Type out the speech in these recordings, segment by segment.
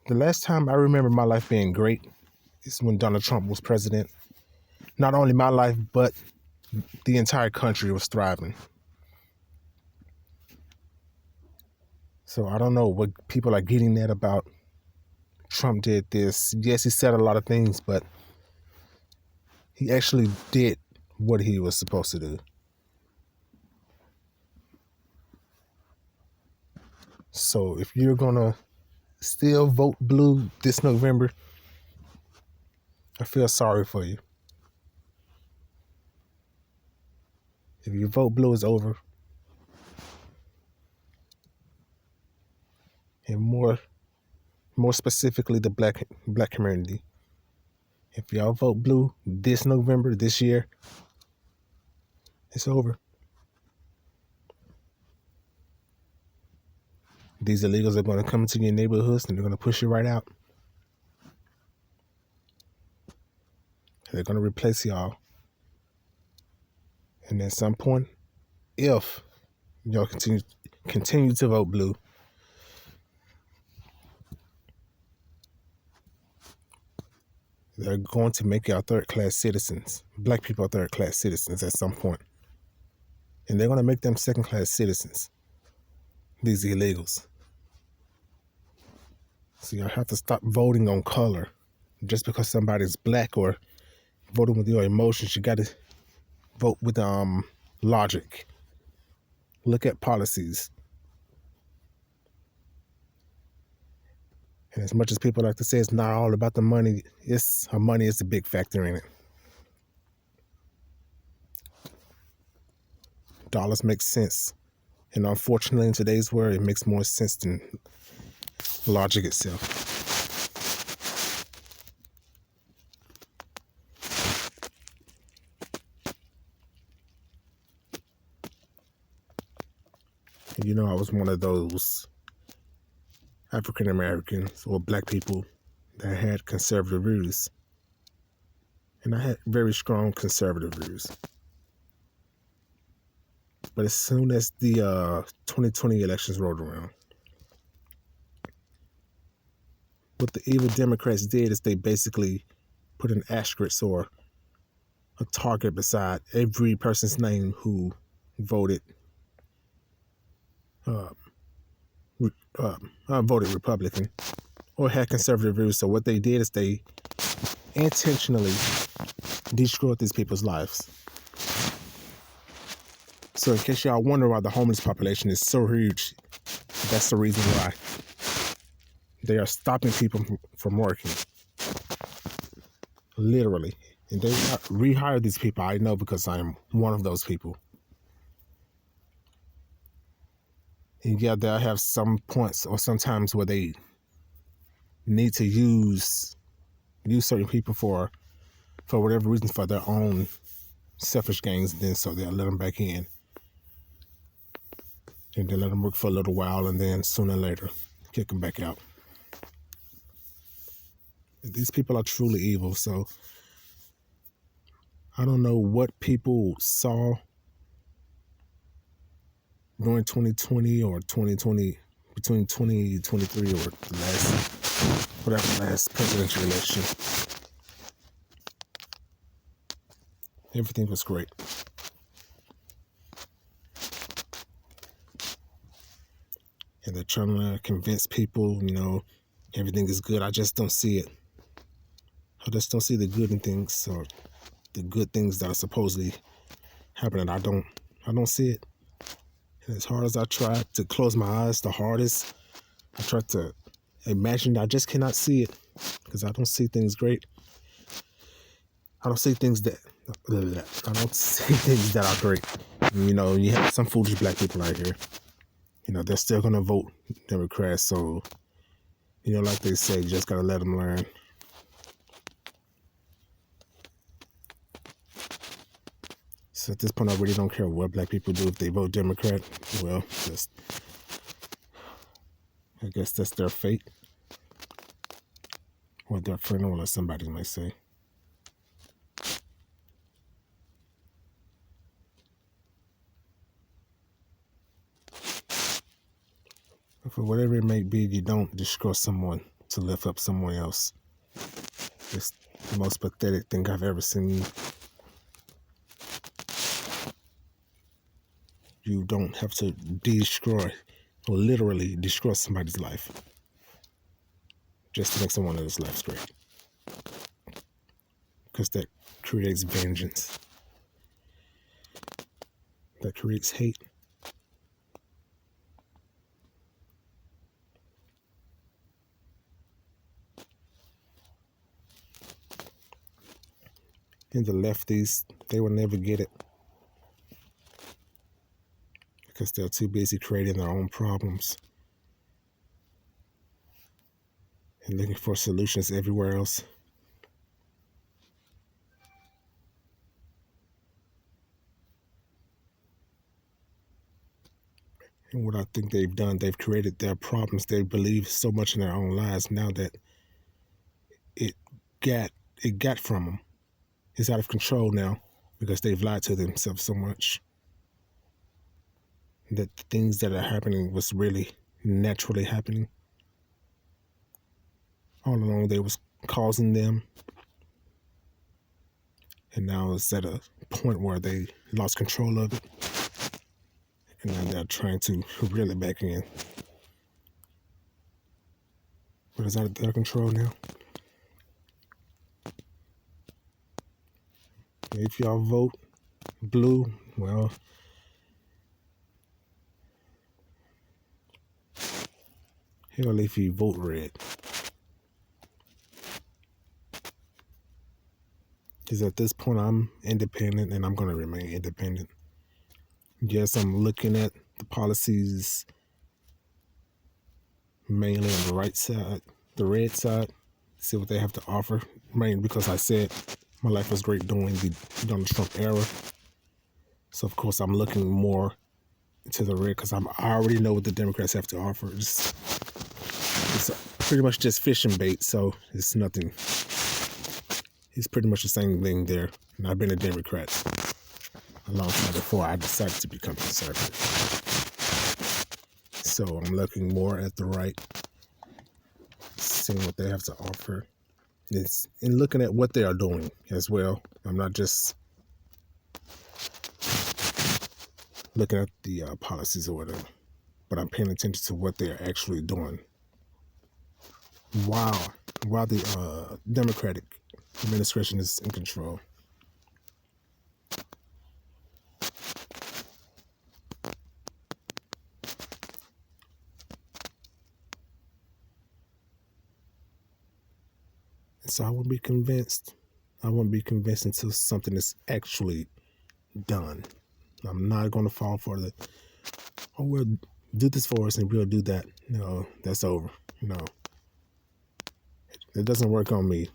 The last time I remember my life being great is when Donald Trump was president. Not only my life, but the entire country was thriving. So I don't know what people are getting at about Trump did this. Yes, he said a lot of things, but he actually did what he was supposed to do. So if you're going to still vote blue this November, I feel sorry for you. If your vote blue is over, and more specifically the black community, if y'all vote blue this November, this year, it's over. These illegals are going to come into your neighborhoods and they're going to push you right out. They're going to replace y'all. And at some point, if y'all continue to vote blue, they're going to make y'all third-class citizens. Black people are third-class citizens at some point. And they're going to make them second-class citizens, these illegals. So y'all have to stop voting on color. Just because somebody's black or voting with your emotions, you got to vote with logic. Look at policies. And as much as people like to say it's not all about the money, money is a big factor in it. Dollars make sense. And unfortunately, in today's world, it makes more sense than logic itself. And you know, I was one of those African Americans or black people that had conservative views. And I had very strong conservative views. But as soon as the 2020 elections rolled around, what the evil Democrats did is they basically put an asterisk or a target beside every person's name who voted voted Republican or had conservative views. So what they did is they intentionally destroyed these people's lives. So in case y'all wonder why the homeless population is so huge, that's the reason why. They are stopping people from working. Literally. And they rehire these people. I know because I am one of those people. And yeah, they'll have some points or sometimes where they need to use certain people for whatever reason, for their own selfish gains. And then so they'll let them back in. And they let them work for a little while and then sooner or later kick them back out. These people are truly evil. So I don't know what people saw during 2020 or 2020, between 2023 or the last presidential election. Everything was great. And they're trying to convince people, everything is good. I just don't see it. I just don't see the good in things, or the good things that are supposedly happening. I don't see it. And as hard as I try to close my eyes, the hardest I try to imagine, I just cannot see it because I don't see things great. I don't see things that are great. You have some foolish black people out here. They're still gonna vote Democrats. So, like they say, you just gotta let them learn. So at this point, I really don't care what black people do. If they vote Democrat, well, I guess that's their fate. Or their friend, or as somebody might say. For whatever it may be, you don't destroy someone to lift up someone else. It's the most pathetic thing I've ever seen. You don't have to destroy, or literally destroy somebody's life just to make someone else's life great. Because that creates vengeance. That creates hate. And the lefties, they will never get it. Because they're too busy creating their own problems and looking for solutions everywhere else. And what I think they've done, they've created their problems. They believe so much in their own lies now that it got from them. It's out of control now because they've lied to themselves so much that the things that are happening was really naturally happening. All along they was causing them. And now it's at a point where they lost control of it. And now they're trying to reel it back in. But it's out of their control now. If y'all vote blue, well, hell if you vote red. Because at this point, I'm independent and I'm going to remain independent. Yes, I'm looking at the policies mainly on the right side, the red side, see what they have to offer. Mainly because I said my life was great during the Donald Trump era. So, of course, I'm looking more to the red because I already know what the Democrats have to offer. It's pretty much just fishing bait, so it's nothing. It's pretty much the same thing there. And I've been a Democrat a long time before I decided to become conservative. So I'm looking more at the right, seeing what they have to offer. And looking at what they are doing as well. I'm not just looking at the policies or whatever, but I'm paying attention to what they are actually doing. While the Democratic administration is in control. And so I won't be convinced. I won't be convinced until something is actually done. I'm not going to fall for the, oh, we'll do this for us and we'll do that. No, that's over. No. It doesn't work on me.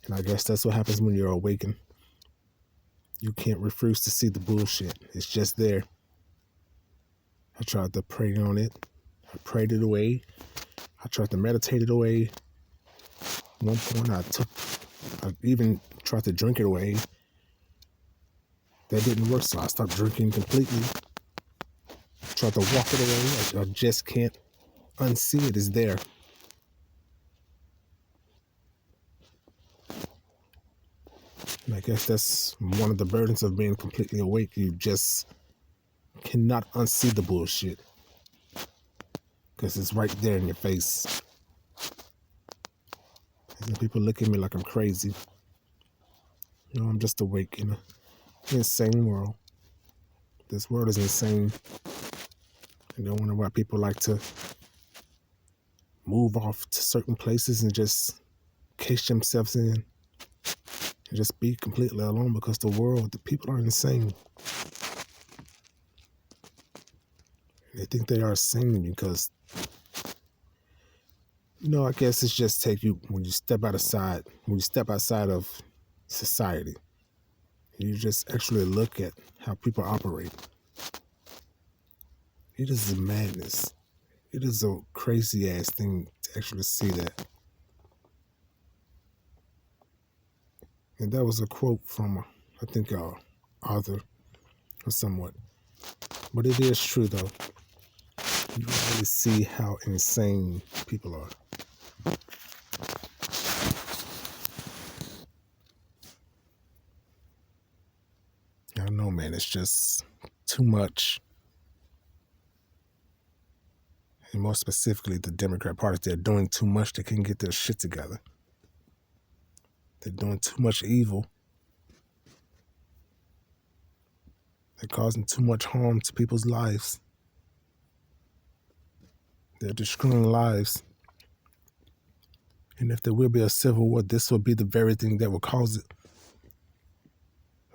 And I guess that's what happens when you're awakened. You can't refuse to see the bullshit. It's just there. I tried to pray on it. I prayed it away. I tried to meditate it away. At one point I even tried to drink it away. That didn't work, so I stopped drinking completely. Tried to walk it away. I just can't unsee it. It's there. And I guess that's one of the burdens of being completely awake. You just cannot unsee the bullshit. Because it's right there in your face. And people look at me like I'm crazy. You know, I'm just awake in an insane world. This world is insane. And I wonder why people like to move off to certain places and just case themselves in. And just be completely alone because the people are insane. They think they are sane because, you know, I guess it's just when you step outside of society, you just actually look at how people operate. It is a madness. It is a crazy ass thing to actually see that. And that was a quote from, I think, author or somewhat. But it is true, though. you really see how insane people are. I don't know, man. It's just too much. And more specifically, the Democrat Party, they're doing too much. They can't get their shit together. They're doing too much evil. They're causing too much harm to people's lives. They're destroying lives. And if there will be a civil war, this will be the very thing that will cause it.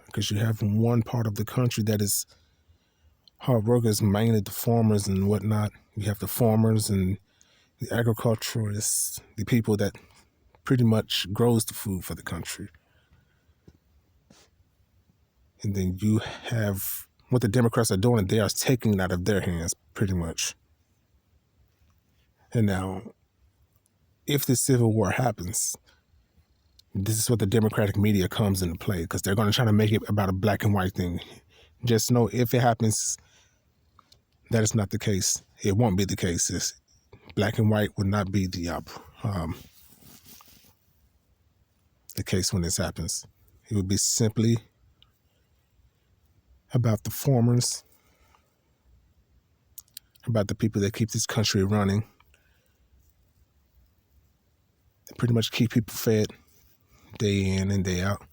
Because you have one part of the country that is hard workers, mainly the farmers and whatnot. You have the farmers and the agriculturists, the people that pretty much grows the food for the country. And then you have what the Democrats are doing, they are taking it out of their hands, pretty much. And now, if the Civil War happens, this is what the Democratic media comes into play, because they're going to try to make it about a black and white thing. Just know, if it happens, that is not the case. It won't be the case. It's black and white would not be the case when this happens. It would be simply about the farmers, about the people that keep this country running, that pretty much keep people fed day in and day out.